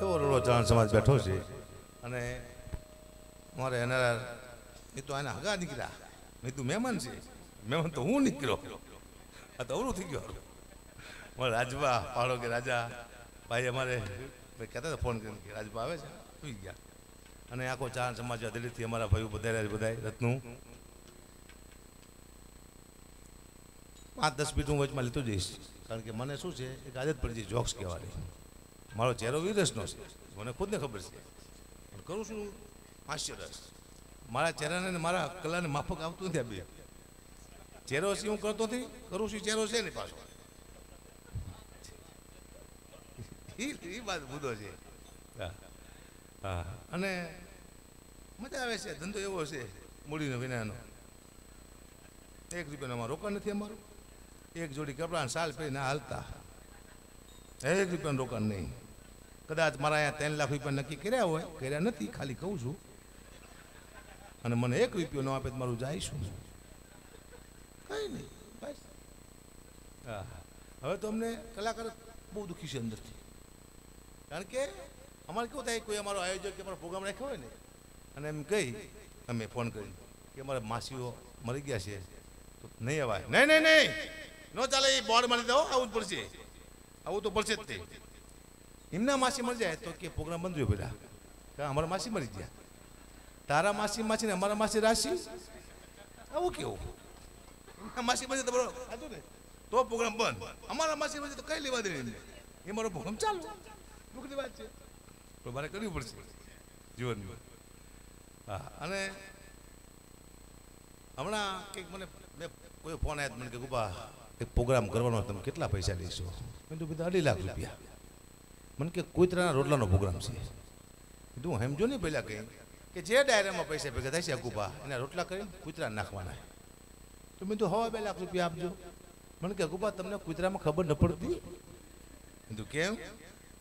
એવો રોડો ચૌહાણ સમાજ બેઠો છે અને મારે એના એ તો આના હગા નીકળ્યા મેં તું મહેમાન છે મહેમાન તો હું નીકળ્યો આ તો અવરું થઈ ગયો મારે રાજભા પાડો કે રાજા ભાઈ અમારે ભાઈ કહેતા હતા ફોન કરીને કે રાજભા આવે છે સુઈ ગયા અને આખો ચૌહાણ સમાજ દિલ્હીથી અમારા ભાઈઓ બધા રત્નું 5-10 મિનિટ હું વચમાં લીધું જઈશ કારણ કે મને શું છે એક આદત પડી છે જોક્સ કહેવાની મારો ચહેરો વિરસનો છે મને ખુદને ખબર છે પણ કરું છું હાસ્ય રસ મારા ચહેરાને મારા કલાને માફક આવતું નથી આ બે ચહેરો છે હું કરતો નથી કરું છું ચહેરો છે ને પાછો એ વાત મુદ્દો છે હા અને મજા આવે છે ધંધો એવો છે મૂડીનો વિનાનો 1 રૂપિયાનો રોકાણ નથી અમારું એક જોડી કપડાં સાલ પહેરીને હાલતા 1 રૂપિયાનું રોકાણ નહીં કદાચ મારા અહીંયા 3 લાખ રૂપિયા નક્કી કર્યા હોય કર્યા નથી ખાલી કહું છું અને મને 1 રૂપિયો ન આપે તો મારું જઈશું કઈ નહીં બસ હા હવે તો અમને કલાકાર બહુ દુઃખી છે અંદરથી કારણ કે અમારે કેવું થાય કોઈ અમારો આયોજક કે અમારો પ્રોગ્રામ રાખ્યો હોય ને અને એમ કહી અમે ફોન કરી કે અમારા માસીઓ મરી ગયા છે તો નહીં અવાય નહીં ન ચાલે એ બોર્ડ મારી દો આવું જ પડશે આવું તો પડશે જ તે એમના માસી મરી જાય તો કે પ્રોગ્રામ બંધ રહ્યો પેલા કારણ અમારા માસી મરી ગયા તારા માસી ને અમારા માસી રાશિ આવું કેવું માસી મરી તો હતું ને તો પ્રોગ્રામ બંધ અમારા માસી મરી તો કઈ લેવા દે એ મારો પ્રોગ્રામ ચાલુ દુઃખની વાત છે તો મારે કરવું પડશે જીવનમાં હા અને હમણાં કંઈક મને મેં કોઈ ફોન આવ્યો મને કે ગુબા એક પ્રોગ્રામ કરવાનો તમે કેટલા પૈસા લઈશો મેં તો કીધું 2.5 લાખ રૂપિયા મને કે કૂતરાના રોટલાનો પ્રોગ્રામ છે કીધું હું સમજો નહીં પહેલાં કંઈ કે જે ડાયરામાં પૈસા ભેગા થાય છે અકુબા એના રોટલા કરીને કૂતરા નાખવાના તો મેં તો 2.5 લાખ રૂપિયા આપજો મને કે અકુબા તમને કૂતરામાં ખબર ન પડતી કીધું કેમ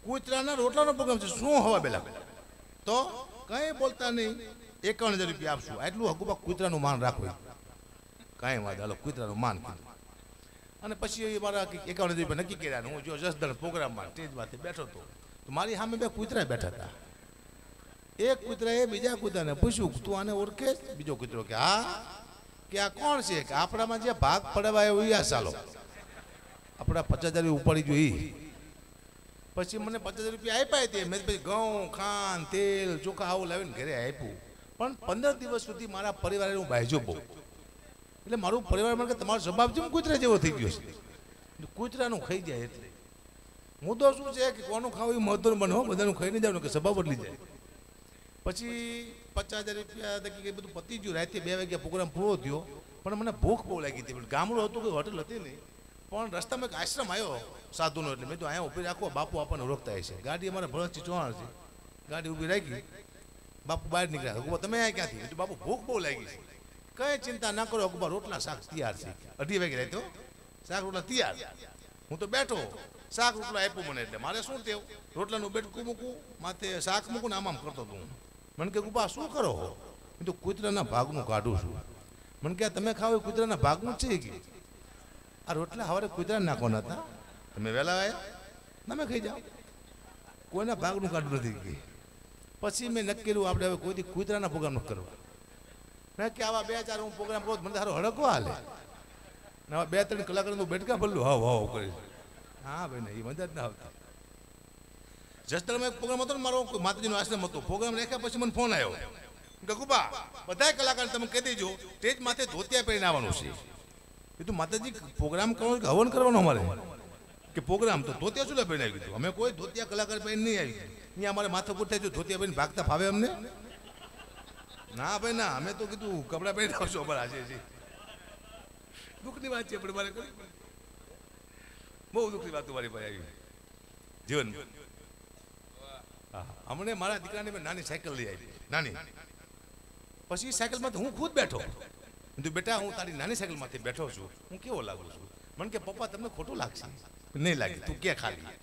કૂતરાના રોટલાનો પ્રોગ્રામ છે શું 2.5 લાખ તો કંઈ બોલતા નહીં 51,000 રૂપિયા આપશું એટલું અકુબા કૂતરાનું માન રાખવું કાંઈ વાત હાલો કૂતરાનું માન કીધું અને પછી મારા 51,000 રૂપિયા નક્કી કર્યા હું જો જસદણ પ્રોગ્રામમાં સ્ટેજમાંથી બેઠો હતો તો મારી સામે 2 કૂતરા બેઠા હતા એક કૂતરાએ બીજા કૂતરાને પૂછ્યું તું આને ઓળખે બીજો કૂતરો કે હા કે આ કોણ છે કે આપણામાં જે ભાગ પડવા આવ્યો ચાલો આપણા 50,000 ઉપાડી જોઈ પછી મને 50,000 રૂપિયા આપ્યા તે મેં પછી ઘઉં ખાંડ તેલ ચોખા આવું લાવીને ઘરે આપ્યું પણ 15 દિવસ સુધી મારા પરિવારે હું બાયજો બહુ એટલે મારું પરિવાર મને કે તમારો સ્વભાવ જેમ કૂતરા જેવો થઈ ગયો છે કૂતરાનું ખાઈ જાય એટલે મુદ્દો શું છે કે કોનું ખાવું એ મહત્વનું બને હો બધાનું ખાઈ નહીં જવાનું કે સ્વભાવ બદલી જાય પછી 50,000 રૂપિયા તકી બધું પતી ગયું રાતે 2 વાગ્યા પ્રોગ્રામ પૂરો થયો પણ મને ભૂખ બહુ લાગી હતી ગામડું હતું કોઈ હોટલ હતી નહીં પણ રસ્તામાં એક આશ્રમ આવ્યો સાધુનો એટલે મેં તો અહીંયા ઊભી રાખો બાપુ આપણને ઓળખતા હશે ગાડી અમારા ભરતજી ચૌહાણ છે ગાડી ઊભી રાખી બાપુ બહાર નીકળ્યા તમે અહીંયા ક્યાંથી તો બાપુ ભૂખ બહુ લાગી છે કઈ ચિંતા ના કરો અકબર રોટલા શાક તૈયાર છે 2:30 વાગે રહેતો શાક રોટલા તૈયાર હું તો બેઠો શાક રોટલા આપ્યું મને એટલે મારે શું તેવું રોટલાનું બેટકું મૂકું માથે શાક મૂકું ને આમ કરતો હતું મને કે ગુબા શું કરો હું તો કૂતરાના ભાગનું કાઢું છું મને કે તમે ખાવ કૂતરાના ભાગનું છે કે આ રોટલા હવે કૂતરા નાખવાના હતા તમે વહેલા આવ્યા તમે ખાઈ જાઓ કોઈના ભાગનું કાઢવું નથી કે પછી મેં નક્કી કર્યું આપણે હવે કોઈથી કૂતરાના પ્રોગ્રામ નથી કરવા મેં કે આવા 2-4 હું પ્રોગ્રામ કરું મને સારો હડકવા હાલે ને આવા 2-3 કલાકારનું બેઠકા ભરલું હાવ કરી હા ભાઈ ને એ મજા જ ના આવતા જસદણમાં એક પ્રોગ્રામ હતો ને મારો માતાજીનો આશ્રમ હતો પ્રોગ્રામ રાખ્યા પછી મને ફોન આવ્યો ગગુબા બધા કલાકાર તમે કહી દેજો સ્ટેજ માથે ધોતિયા પહેરીને આવવાનું છે કીધું માતાજી પ્રોગ્રામ કરવાનો કે હવન કરવાનો અમારે કે પ્રોગ્રામ તો ધોતિયા શું પહેરીને આવી કીધું અમે કોઈ ધોતિયા કલાકાર પહેરીને નહીં આવી અહીંયા અમારે માથે પૂછતા જો ધોતિયા પહેરીને ભાગતા ફાવે અમને ના ભાઈ ના અમે તો કીધું કપડાં પહેરી આવશો અમારે આજે છે દુઃખની વાત છે પણ મારે કરી બહુ દુઃખની વાત મારી પાસે આવી જીવન હમણે મારા દીકરાને મેં નાની સાયકલ લઈ આવી નાની પછી સાયકલમાંથી હું ખુદ બેઠો કીધું બેટા હું તારી નાની સાયકલમાંથી બેઠો છું હું કેવો લાગુ છું મને કે પપ્પા તમને ખોટું લાગશે નહીં લાગે તું કે ખાલી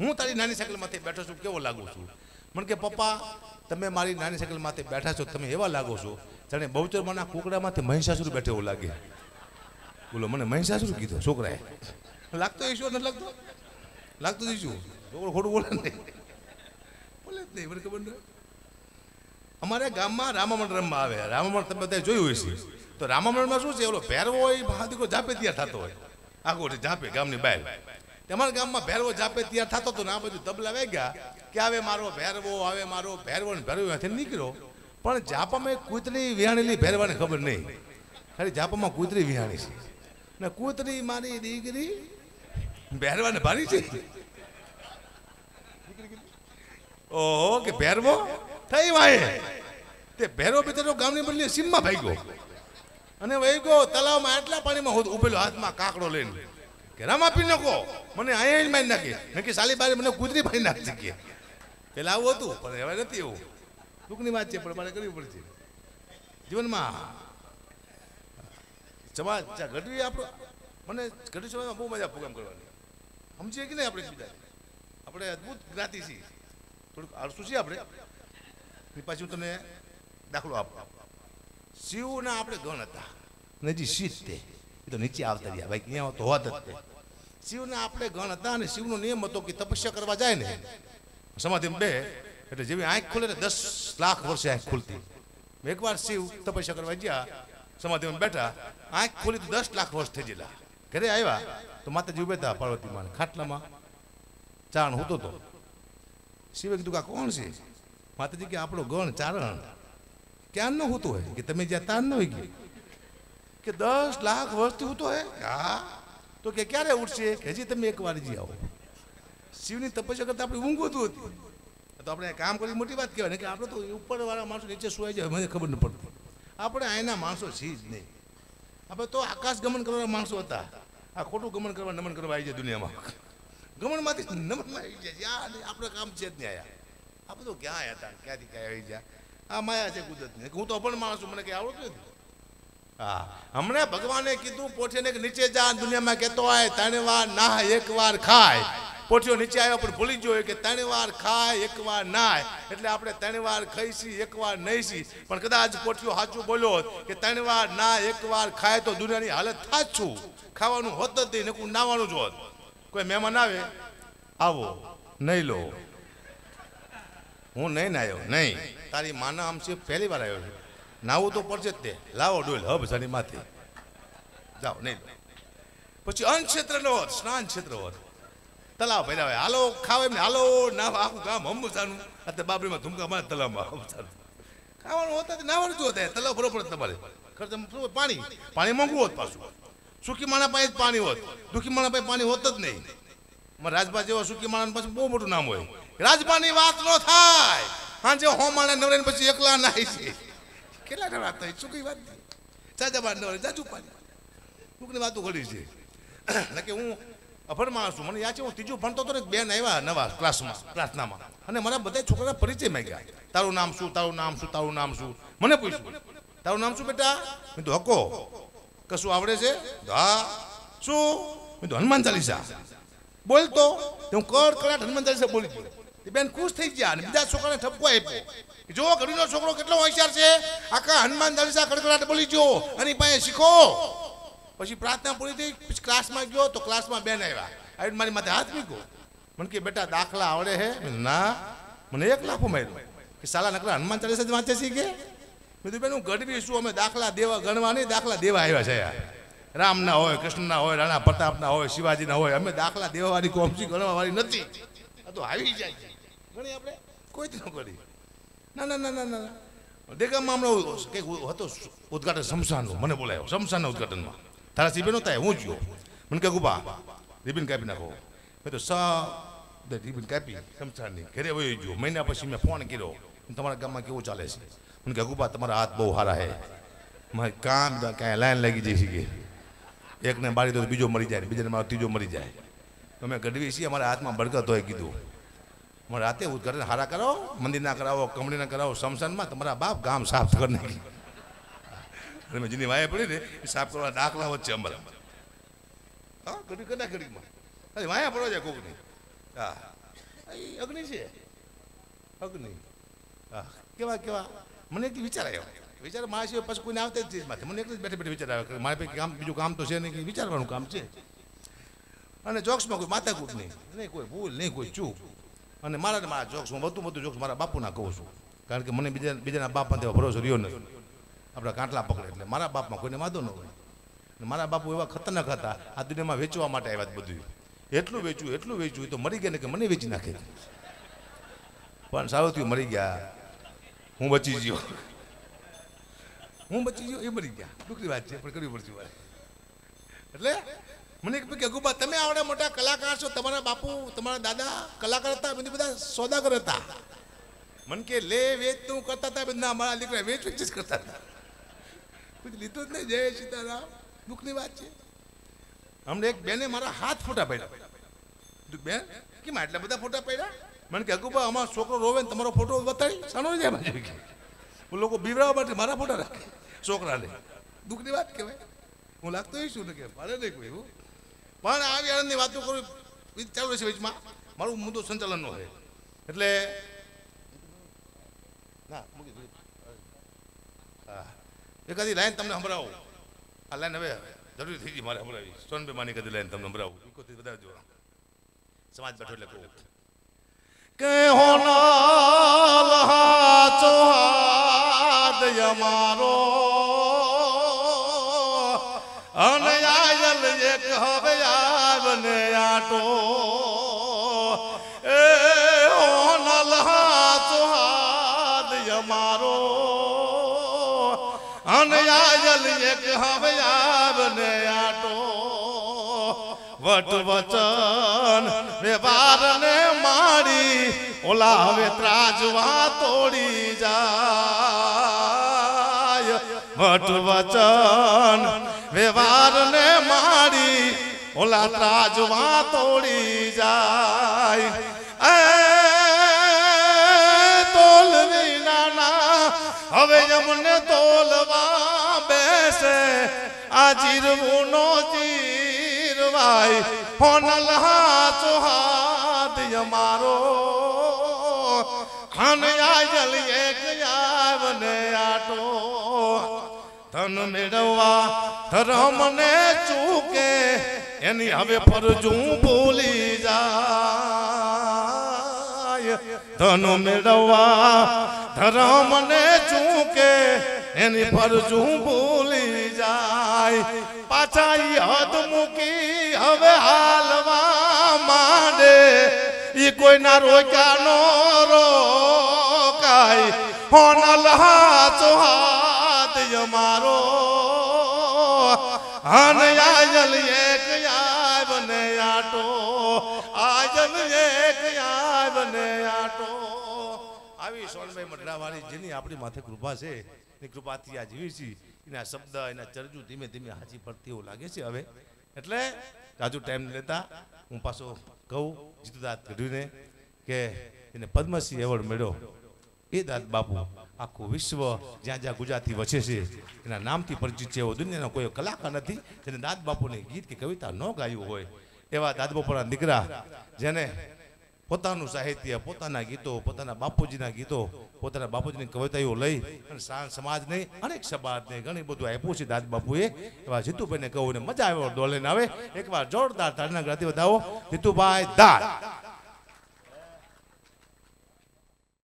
હું તારી નાની સાયકલમાંથી બેઠો છું કેવો લાગુ છું મને કે પપ્પા તમે મારી નાની સાયકલમાંથી બેઠા છો તમે એવા લાગો છો જાણે બહુચરમાના કુકડામાંથી મહિષાસુર બેઠો એવું લાગે બોલો મને મહિષાસુર કીધો છોકરાએ લાગતો ઈશ્વર નથી લાગતો લાગતું શું છોકરો ખોટું બોલે નહીં નહીં, મને ખબર નહીં. અમારે ગામમાં રામામણ રમવા આવે. રામામણ તમે બધા જોયું હશે. તો રામામણમાં શું છે, ઓલો ભેરવો હોય ભાદીકો જાપે તૈયાર થતો હોય, આગો જાપે ગામની બહાર. તમારા ગામમાં ભેરવો જાપે તૈયાર થતો હતો ને આ બધું તબલા વાગ્યા કે આવે મારો ભેરવો, આવે મારો ભેરવો ને ભેરવો ત્યાંથી નીકળ્યો. પણ જાપામાં કૂતરી વિહાણેલી ભેરવાને ખબર નહીં, ખાલી જાપામાં કૂતરી વિહાણી છે ને કૂતરી મારી દીકરી ભેરવાને ભારી છે. ઓહો કે ભેરવો થઈ વાય તે ભેરવો બિચારો ગામની બદલી સીમમાં ભાગ્યો અને વહી ગયો તલાવમાં. એટલા પાણીમાં ઉભેલો હાથમાં કાકડો લઈને કે રામ આપી નાખો મને અહીંયા જ મારી નાખી નક્કી સાલી બારી મને કૂતરી ભાઈ નાખી શકીએ. પેલા આવું હતું પણ હવે નથી એવું. દુઃખની વાત છે પણ મારે કરવી પડશે જીવનમાં. સમાજ ઘડવી આપણો મને ઘડી સમયમાં બહુ મજા પ્રોગ્રામ કરવાની સમજીએ કે નહીં. આપણે બીજા આપણે અદભુત જ્ઞાતિ છીએ, થોડુંક આળસું છીએ આપણે. પાછું તને દાખલો આપો. શિવના આપણે ગણ હતા નજી શીત તે એ તો નીચે આવતા રહ્યા ભાઈ, અહીંયા તો હોત જ તે. શિવના આપણે ગણ હતા અને શિવનો નિયમ હતો કે તપસ્યા કરવા જાય ને સમાધિમાં બે એટલે જેવી આંખ ખુલે ને 10 લાખ વર્ષે આંખ ખુલતી. એકવાર શિવ તપસ્યા કરવા ગયા, સમાધિમાં બેઠા, આંખ ખુલી તો 10 લાખ વર્ષ થઈ ગયેલા. ઘરે આવ્યા તો માતાજી ઉભા હતા પાર્વતીમાં ખાટલામાં ચારણ હોતો હતો. શિવે કીધું કે આ કોણ છે? માતાજી કે આપણો ગણ ચારણ. ક્યાં ન હોતું હોય કે તમે જ્યાં તાન ન હોય ગયું કે 10 લાખ વર્ષથી હોતો હોય. હા તો કે ક્યારે ઉઠશે? હજી તમે એકવાર જી આવો. શિવની તપસ્યા કરતા આપણે ઊંઘ વધુ હતી તો આપણે કામ કરી મોટી વાત કહેવાય ને કે આપણે તો ઉપરવાળા માણસો નીચે સુવાઈ જાય મને ખબર ન પડતી. આપણે અહીંના માણસો છીએ જ નહીં. આપણે તો આકાશ ગમન કરવાના માણસો હતા. આ ખોટું ગમન કરવા નમન કરવા આવી જાય દુનિયામાં. ગમનમાંથી નમનમાં આવી જાય. આપણે કામ છે જ નહીં આયા. આપણે તો ક્યાં આવ્યા હતા ક્યાંથી ક્યાં આવી જાય. આ માયા છે કુદરતની. હું તો અભણ માણસ છું, મને કંઈ આવડતું નથી. હા હમણાં ભગવાને કીધું પોઠીને કે નીચે જા. દુનિયામાં કહેતો હોય 3 વાર નાહ 1 વાર ખાય. પોઠીઓ નીચે આવ્યો પણ ભૂલી ગયો કે 3 વાર ખાય 1 વાર નાય. એટલે આપણે 3 વાર ખાઈશી 1 વાર નહીશી. પણ કદાચ પોઠીઓ સાચું બોલ્યો કે 3 વાર ના 1 વાર ખાય તો દુનિયાની હાલત થાત છું. ખાવાનું હોત જ નહીં, નકું નાવાનું જ હોત. કોઈ મહેમાન આવે આવો નહીં લો, હું નહીં નાયો નહીં. તારી માના આમ છે પહેલી વાર આવ્યો છે, નાવું તો પડશે જ તે. લાવો ડોલ હબ સાની માથે જાઓ નહીં. પછી અન્ન ક્ષેત્ર નો હોત, સ્નાન ક્ષેત્ર હોત, તલાવ ભર્યા હોય, હાલો ખાવા એમને હાલો ના આખું ગામ હમસાનું. અત્યારે બાબરીમાં ધુમકા મારે તલાવમાં હમસાનું. ખાવાનું હોતા નાવાનું જ હોત. તલાવ ભરો પડે તમારે. ખર્ચ પાણી પાણી મોંઘું હોત. પાછું સુખી માણા પાસે જ પાણી હોત, દુઃખી માણા પાસે પાણી હોત જ નહીં. મારા રાજભા જેવા સુખી માણા પાછું બહુ મોટું નામ હોય. રાજભાની વાત ન થાય. હા જે હો માણા નવરે પછી એકલા નાય છે. કેટલા નવરા થાય સુખી વાત ચાચા બા નવરે જાજુ પાણી દુઃખની વાતો ઘડી છે. કે હું અભણ માણસ છું. મને યાદ છે હું ત્રીજું ભણતો હતો ને બેન આવ્યા નવા ક્લાસમાં પ્રાર્થનામાં અને મારા બધા છોકરાના પરિચય માંગ્યા. તારું નામ શું, તારું નામ શું, તારું નામ શું? મને પૂછ્યું તારું નામ શું બેટા? મેં તો હકો. કશું આવડે છે? હા. શું? મેં તો હનુમાન ચાલીસા. બોલતો હું કડકડાટ હનુમાન ચાલીસા બોલી ગયો. બેન ખુશ થઈ ગયા અને બીજા છોકરાને ઠપકો આપ્યો. જો ઘડીનો છોકરો કેટલો હોશિયાર છે, આખા હનુમાન ચાલીસા કડકડાટ બોલી ગયો અને પાસે શીખો. પછી પ્રાર્થના પૂરી થઈ, પછી ક્લાસમાં ગયો તો ક્લાસમાં બેન આવ્યા. આવીને મારી માથે હાથ મૂક્યો. મને કે બેટા દાખલા આવડે હે? ના. મને 1 લાફો માર્યો કે સાલા નકરા હનુમાન ચાલીસા જ વાંચે છે કે? મેં કીધું બેન હું ગઢવી છું, અમે દાખલા દેવા ગણવા નહીં, દાખલા દેવા આવ્યા છે. રામના હોય, કૃષ્ણના હોય, રાણા પ્રતાપના હોય, શિવાજીના હોય, અમે દાખલા દેવાવાળી કોમસી ગણવાવાળી નથી. આ તો આવી જાય છે ગણી આપણે કોઈ જ ન કરી. ના ના ના ના ના. દેગામમાં હમણાં કંઈક હતો ઉદઘાટન શમશાનનું, મને બોલાયો શમશાનના ઉદઘાટનમાં. તારા સીબે નહોતા હું ગયો. મને કહે ગુબા રિબિન કાપી નાખો. મેં તો રિબિન કાપી શમશાનની ઘરે વયો ગયો. મહિના પછી મેં ફોન કર્યો તમારા ગામમાં કેવું ચાલે છે? મને કહે ગુબા તમારા હાથ બહુ સારા હે, મારે કામ કાંઈ લાઈન લાગી જાય છે કે એકને બાળી દો બીજો મરી જાય, બીજાને મારો ત્રીજો મરી જાય. અમે ગઢવી છીએ, અમારા હાથમાં બરકત હોય. કીધું મારે રાતે ઉદઘાટન હારા કરાવો, મંદિરના કરાવો, કમળીના કરાવો, શમશાનમાં તમારા બાપ ગામ સાફ કરી નાખી. અને મેં જેની વાયા પડી ને એ સાફ કરવા દાખલા વચ્ચે અમારા. હા ઘડી કદાચ ઘડીમાં અરે વાયા પડવા જાય કોકની. હા અગ્નિ છે અગ્નિ. હા કેવા કેવા મને એક વિચાર આવ્યો. વિચાર મારા સિવાય પછી કોઈને આવતા જ માથે. મને એક જ બેઠે બેઠે વિચાર આવ્યો મારે પછી કામ બીજું કામ તો છે નહીં, કે વિચારવાનું કામ છે. અને જોક્સમાં કોઈ માથાકૂટ નહીં, નહીં કોઈ ભૂલ, નહીં કોઈ ચૂક. અને મારા જોક્સ હું બધું જોક્સ મારા બાપુના કહું છું, કારણ કે મને બીજાના બાપમાં તેવા ભરોસો રહ્યો નથી. આપણા કાંટલા પકડે એટલે મારા બાપમાં કોઈને વાંધો ન હોય. અને મારા બાપુ એવા ખતરનાક હતા, આ દુનિયામાં વેચવા માટે આવ્યા બધું. એટલું વેચ્યું તો મરી ગયા ને કે મને વેચી નાખે. પણ સારું થયું મરી ગયા, હું બચી ગયો એ મરી ગયા. દુઃખની વાત છે પણ કરવી પડશે મારે. એટલે મને કે ગુબા તમે આવડા મોટા કલાકાર છો, તમારા બાપુ તમારા દાદા કલાકાર હતા, બધા સોદાગર હતા. મને કે લે વેચ તું કરતા હતા, બધા મારા દીકરા વેચ જ કરતા હતા. કુછ લીધું જ નહીં. જય સીતારામ. દુઃખની વાત છે. હમણાં એક બેને મારા હાથ ફોટા પડ્યા. બેન કેમ આટલા બધા ફોટા પડ્યા? મને કે અગુબા અમારો છોકરો રોવે ને તમારો ફોટો બતાવી સાનો જાય. લોકો બીવડાવવા માટે મારા ફોટા રાખે છોકરાને. દુઃખની વાત કહેવાય. હું લાગતો એ શું ને કે મારે નહીં કોઈ એવું. પણ આવી આનંદની વાતો કરું ચાલુ રહેશે વચમાં. મારું મુદ્દો સંચાલનનો હોય એટલે ના હા એકાદી લાઈન તમને સંભળાવું. આ લાઈન હવે જરૂરી થઈ ગઈ મારે સંભળાવી. સોનભાઈ માની કદી લાઈન તમને સંભળાવું. બધા જો સમાજ બેઠો એટલે કહું કે હોનલ હાચો હાદ અમારો અને આયલ એક હવે આવને આટો એ હોનલ હાચો હાદ અમારો અને આયલ એક હવે આવને આટો વટ વચન વ્યવહાર ને મારી ઓલા હવે ત્રાજવા તોડી જાય. વટ વચન વ્યવહાર ને મારી ઓલા ત્રાજવા તોડી જાય. એ તોલ વિના હવે અમને તોલવા બેસે આ જીરવું નો જીરવાય. હોનલ હાચો હાથ અમારો ખાન આયલ એક આવને આટો ધન મેળવવા ધર્મ ને ચૂકે એની હવે ફરજું ભૂલી જાય. ધન મેળવવા ધર્મ ને ચૂકે એની ફરજું ભૂલી જાય. પાછા હદ મૂકી હવે હાલવા માંડે ઈ કોઈના રોક્યા નો રોકાય. હોનલ હાચો હાથ અમારો હન આયલ એક આવને આટો આયલ એક આવને આટો. આવી સોનભાઈ મઢડાવાળી જેની આપણી માથે કૃપા છે એ કૃપાથી આ જીવી છે. એના શબ્દ એના ચરજુ ધીમે ધીમે હાજી પડતી એવું લાગે છે હવે. એટલે રાજુ ટાઈમ લેતા હું પાછો કહું જીતુદાસ ગઢવીને કે એને પદ્મશ્રી એવોર્ડ મળ્યો. એ દાદ બાપુ આખું વિશ્વ જ્યાં જ્યાં ગુજરાતી વસે છે એના નામથી પરિચિત છે. એવો દુનિયાનો કોઈ કલાકાર નથી જેને દાદ બાપુને ગીત કે કવિતા ન ગાયું હોય. એવા દાદ બાપુના દીકરા જેને પોતાનું સાહિત્ય, પોતાના ગીતો, પોતાના બાપુજીના ગીતો, પોતાના બાપુજીની કવિતાઓ લઈ અને સમાજને અનેક સમાજને ઘણી બધું આપ્યું છે દાદ બાપુએ. એવા જીતુભાઈને કહું ને મજા આવે ડોલે ને આવે. એકવાર જોરદાર તાળીના ગાતી વધાવો જીતુભાઈ દાદ.